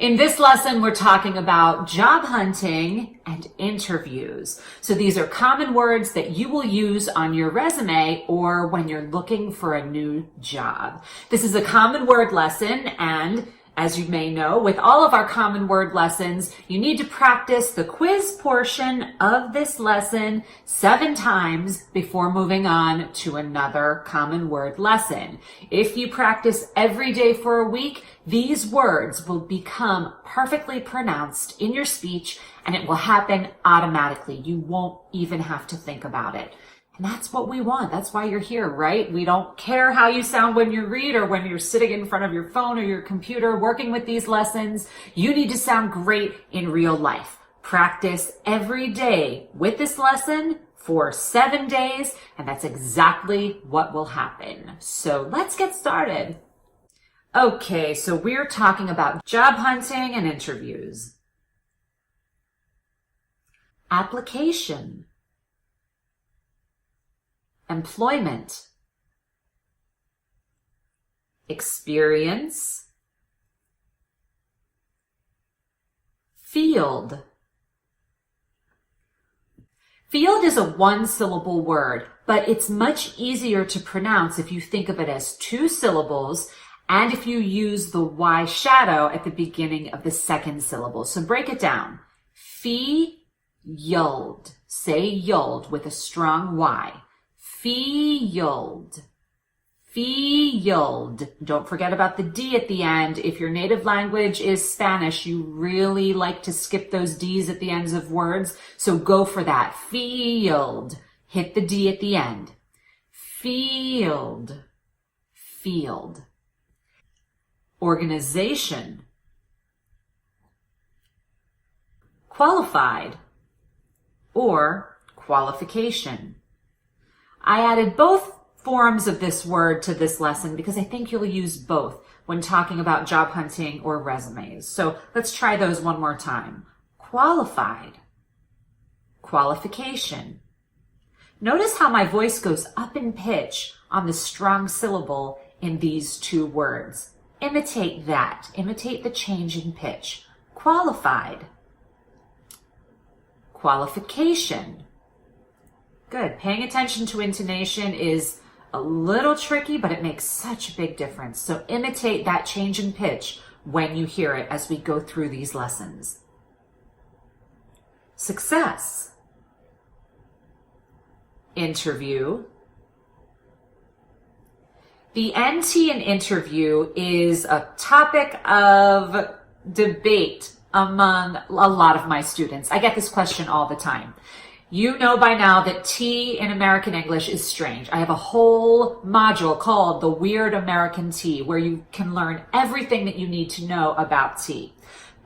In this lesson, we're talking about job hunting and interviews. So these are common words that you will use on your resume or when you're looking for a new job. This is a common word lesson, and as you may know, with all of our common word lessons, you need to practice the quiz portion of this lesson 7 times before moving on to another common word lesson. If you practice every day for a week, these words will become perfectly pronounced in your speech, and it will happen automatically. You won't even have to think about it. And that's what we want. That's why you're here, right? We don't care how you sound when you read or when you're sitting in front of your phone or your computer working with these lessons. You need to sound great in real life. Practice every day with this lesson for 7 days, and that's exactly what will happen. So let's get started. Okay, so we're talking about job hunting and interviews. Application. Employment. Experience. Field. Field is a 1-syllable word, but it's much easier to pronounce if you think of it as 2 syllables and if you use the Y shadow at the beginning of the 2nd syllable. So break it down. Field. Say yuld with a strong Y. Field. Field. Don't forget about the D at the end. If your native language is Spanish, you really like to skip those D's at the ends of words. So go for that. Field. Hit the D at the end. Field. Field. Organization. Qualified or qualification. I added both forms of this word to this lesson because I think you'll use both when talking about job hunting or resumes. So let's try those one more time. Qualified. Qualification. Notice how my voice goes up in pitch on the strong syllable in these 2 words. Imitate that. Imitate the change in pitch. Qualified. Qualification. Good. Paying attention to intonation is a little tricky, but it makes such a big difference. So imitate that change in pitch when you hear it as we go through these lessons. Success. Interview. The NT in interview is a topic of debate among a lot of my students. I get this question all the time. You know by now that T in American English is strange. I have a whole module called The Weird American T, where you can learn everything that you need to know about T.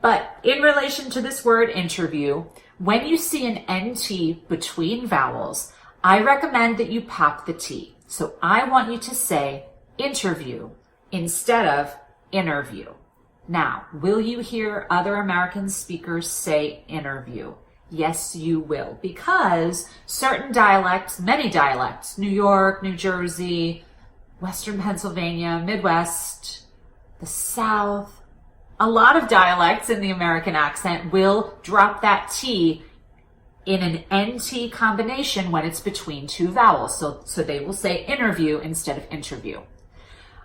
But in relation to this word interview, when you see an NT between vowels, I recommend that you pop the T. So I want you to say interview instead of interview. Now, will you hear other American speakers say interview? Yes, you will, because certain dialects, many dialects, New York, New Jersey, Western Pennsylvania, Midwest, the South, a lot of dialects in the American accent will drop that T in an NT combination when it's between 2 vowels. So they will say interview instead of interview.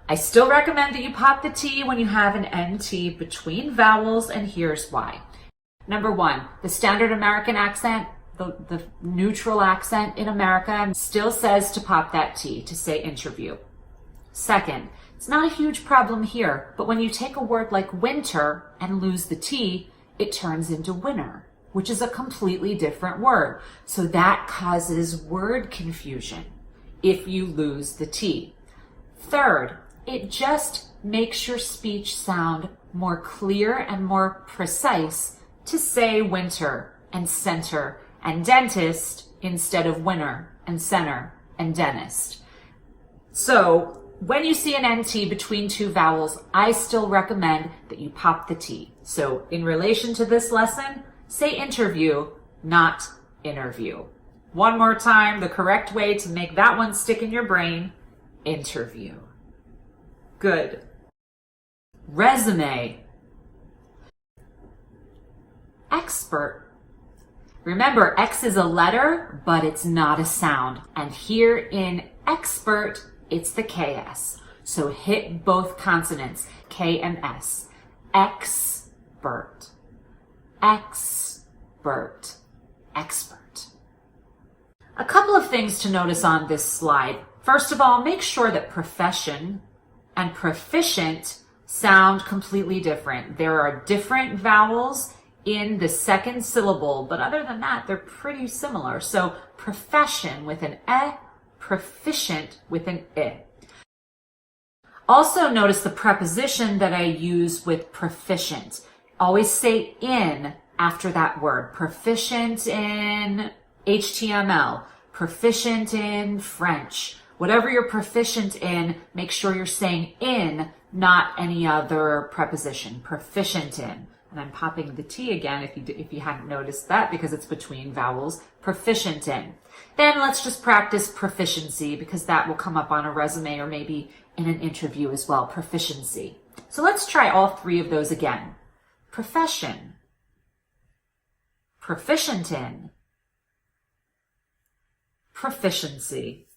I still recommend that you pop the T when you have an NT between vowels, and here's why. Number 1, the standard American accent, the neutral accent in America still says to pop that T, to say interview. Second, it's not a huge problem here, but when you take a word like winter and lose the T, it turns into winter, which is a completely different word. So that causes word confusion if you lose the T. Third, it just makes your speech sound more clear and more precise to say winter and center and dentist instead of winter and center and dentist. So when you see an NT between 2 vowels, I still recommend that you pop the T. So in relation to this lesson, say interview, not interview. One more time, the correct way to make that one stick in your brain, interview. Good. Résumé. expert. Remember, X is a letter, but it's not a sound. And here in expert, it's the KS. So hit both consonants, K and S. Expert, expert, expert. A couple of things to notice on this slide. First of all, make sure that profession and proficient sound completely different. There are different vowels in the second syllable, but other than that, they're pretty similar. So profession with an E, proficient with an I. Also notice the preposition that I use with proficient. Always say in after that word. Proficient in HTML, proficient in French. Whatever you're proficient in, make sure you're saying in, not any other preposition. Proficient in. And I'm popping the T again if you hadn't noticed that because it's between vowels. Proficient in. Then let's just practice proficiency because that will come up on a resume or maybe in an interview as well. Proficiency. So let's try all three of those again. Profession. Proficient in. Proficiency.